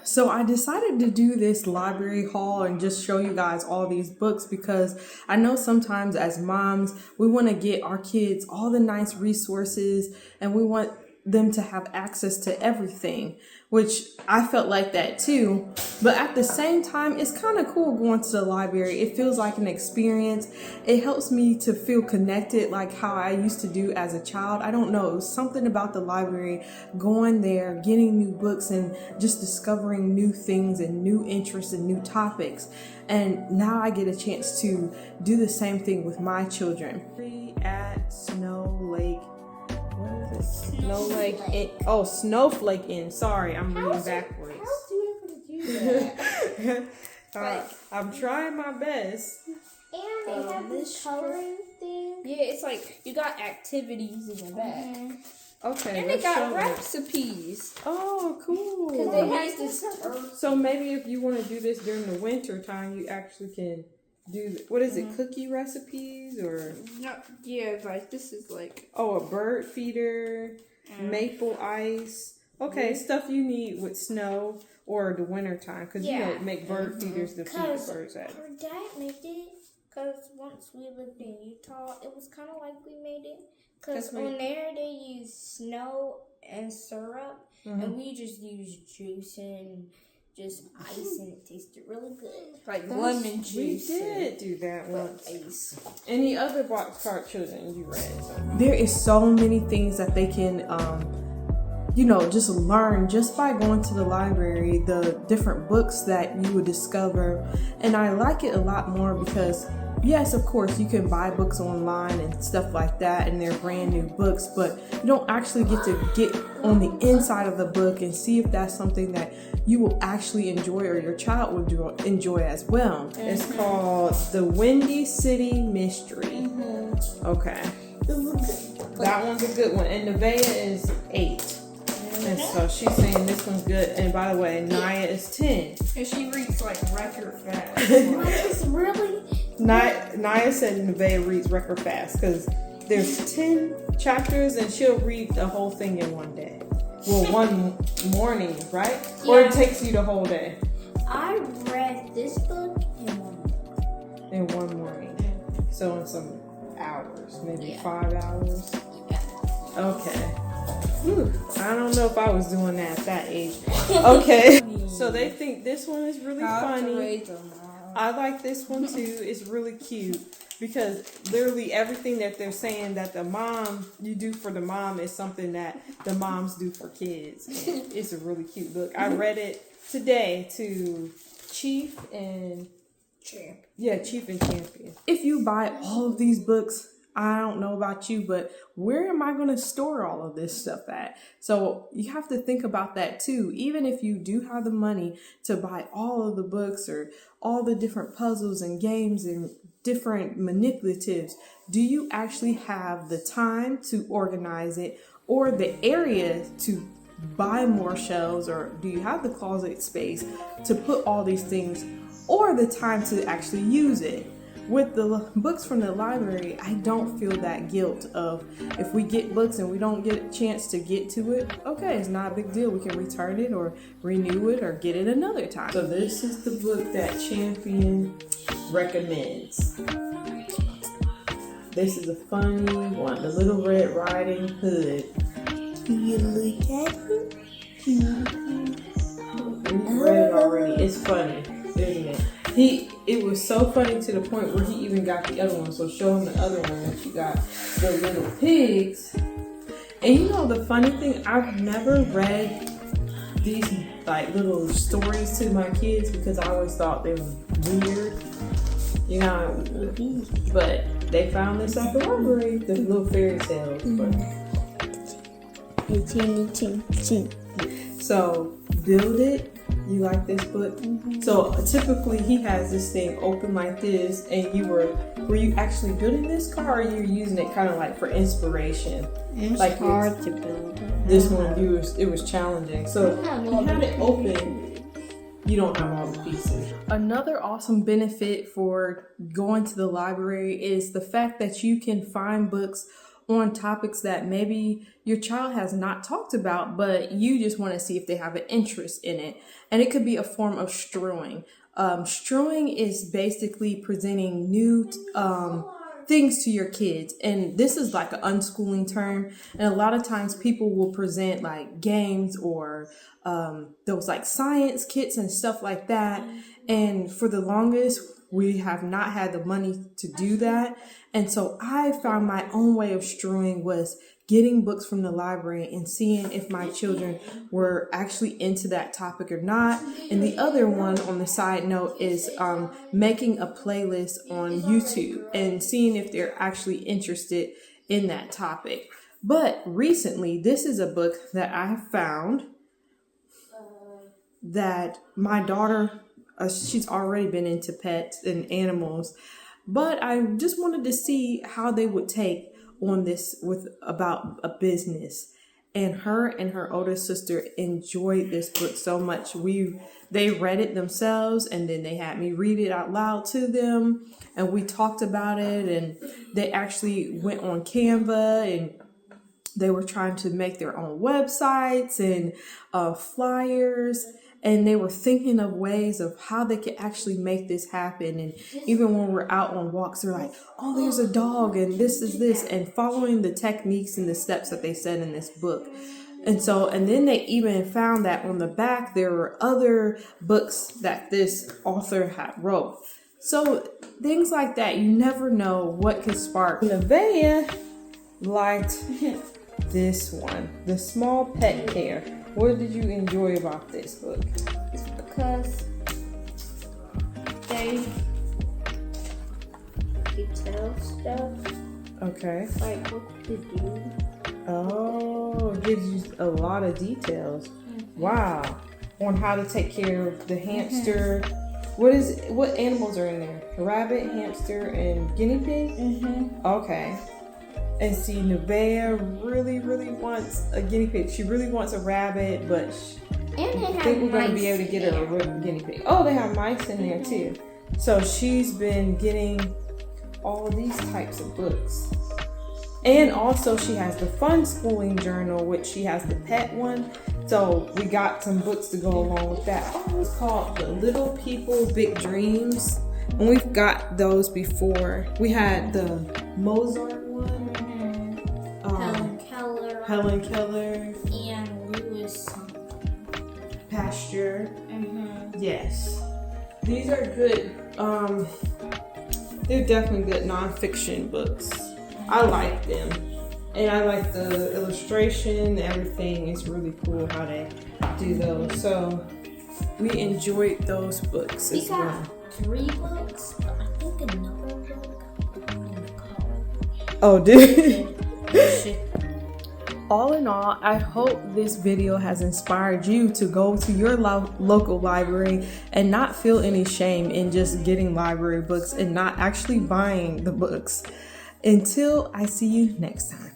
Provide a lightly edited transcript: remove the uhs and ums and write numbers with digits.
So I decided to do this library haul and just show you guys all these books because I know sometimes as moms, we want to get our kids all the nice resources and we want them to have access to everything, which I felt like that too. But at the same time, it's kind of cool going to the library. It feels like an experience. It helps me to feel connected like how I used to do as a child. I don't know, it was something about the library, going there, getting new books and just discovering new things and new interests and new topics. And now I get a chance to do the same thing with my children. At Snow Lake. What is it? Snowflake Inn. Sorry, I'm reading backwards. How do you ever do that? I'm trying my best. And they have this coloring thing. Yeah, it's like you got activities in the back. Okay, and they got recipes. Oh, cool. Because they have this. So maybe if you want to do this during the winter time, you actually can do, what is it, cookie recipes or? No, yeah, like this is like. Oh, a bird feeder, maple ice. Okay, stuff you need with snow or the winter time because you don't make bird feeders to feed the birds at. Our dad made it because once we lived in Utah, it was kind of like we made it. Because on there they use snow and syrup, and we just use juice and just ice, and it tasted really good. Like lemon juice. We did do that once. Ice. Any other boxcar children you read? There is so many things that they can, just learn just by going to the library, the different books that you would discover. And I like it a lot more because yes, of course, you can buy books online and stuff like that, and they're brand new books, but you don't actually get to get on the inside of the book and see if that's something that you will actually enjoy or your child will enjoy as well. It's called The Windy City Mystery. Okay. That one's a good one. And Nevaeh is 8. And so she's saying this one's good. And by the way, Naya is 10. And she reads like record fast. It's really... Naya said Nevaeh reads record fast because there's 10 chapters and she'll read the whole thing in one day. Well, one morning, right? Yeah. Or it takes you the whole day. I read this book in 1 morning. In 1 morning. So in some hours, maybe 5 hours. Yeah. Okay. Whew. I don't know if I was doing that at that age. Okay. So they think this one is really funny. I like this one too. It's really cute because literally everything that they're saying that you do for the mom is something that the moms do for kids. And it's a really cute book. I read it today to Chief and Champ. Yeah, Chief and Champion. If you buy all of these books, I don't know about you, but where am I going to store all of this stuff at? So you have to think about that too. Even if you do have the money to buy all of the books or all the different puzzles and games and different manipulatives, do you actually have the time to organize it or the area to buy more shelves, or do you have the closet space to put all these things or the time to actually use it? With the books from the library, I don't feel that guilt of if we get books and we don't get a chance to get to it, okay, it's not a big deal. We can return it or renew it or get it another time. So this is the book that Champion recommends. This is a funny one, The Little Red Riding Hood. Do you look at it? We've read it already. It's funny, isn't it? It was so funny to the point where he even got the other one. So show him the other one that you got, The Little Pigs. And the funny thing, I've never read these like little stories to my kids because I always thought they were weird, but they found this at the library, the little fairy tales. So build it. You like this book? So typically he has this thing open like this, and were you actually building this car, or you were using it kind of like for inspiration? It's like hard to build. This one, it was challenging. So you had it open. You don't have all the pieces. Another awesome benefit for going to the library is the fact that you can find books on topics that maybe your child has not talked about, but you just want to see if they have an interest in it. and it could be a form of strewing. Strewing is basically presenting new things to your kids, and this is like an unschooling term, and a lot of times people will present like games or those like science kits and stuff like that, and for the longest we have not had the money to do that, and so I found my own way of strewing was getting books from the library and seeing if my children were actually into that topic or not. And the other one on the side note is making a playlist on YouTube and seeing if they're actually interested in that topic. But recently, this is a book that I found that my daughter, she's already been into pets and animals, but I just wanted to see how they would take on this with about a business. And her older sister enjoyed this book so much. They read it themselves, and then they had me read it out loud to them, and we talked about it, and they actually went on Canva and they were trying to make their own websites and flyers. And they were thinking of ways of how they could actually make this happen. And even when we're out on walks, they're like, oh, there's a dog and this is this, and following the techniques and the steps that they said in this book. And then they even found that on the back, there were other books that this author had wrote. So things like that, you never know what could spark. Nevaeh liked this one, The Small Pet Care. What did you enjoy about this book? It's because they tell stuff. Okay. Like what to do. Oh, it gives you a lot of details. Mm-hmm. Wow. On how to take care of the hamster. Mm-hmm. What animals are in there? Rabbit, hamster, and guinea pig? Mm-hmm. Okay. And see, Nevaeh really, really wants a guinea pig. She really wants a rabbit, but I think we're going to be able to get her a guinea pig. Oh, they have mice in there too. So she's been getting all these types of books. And also she has the fun schooling journal, which she has the pet one. So we got some books to go along with that. Oh, it's called The Little People, Big Dreams. And we've got those before. We had the Mozart one. Helen Keller. And Lewis Pasteur. Yes. These are good. They're definitely good nonfiction books. I like them. And I like the illustration, everything is really cool how they do those. So we enjoyed those books as well. We got 3 books, but I think another book in the car. Oh, did it? All in all, I hope this video has inspired you to go to your local library and not feel any shame in just getting library books and not actually buying the books. Until I see you next time.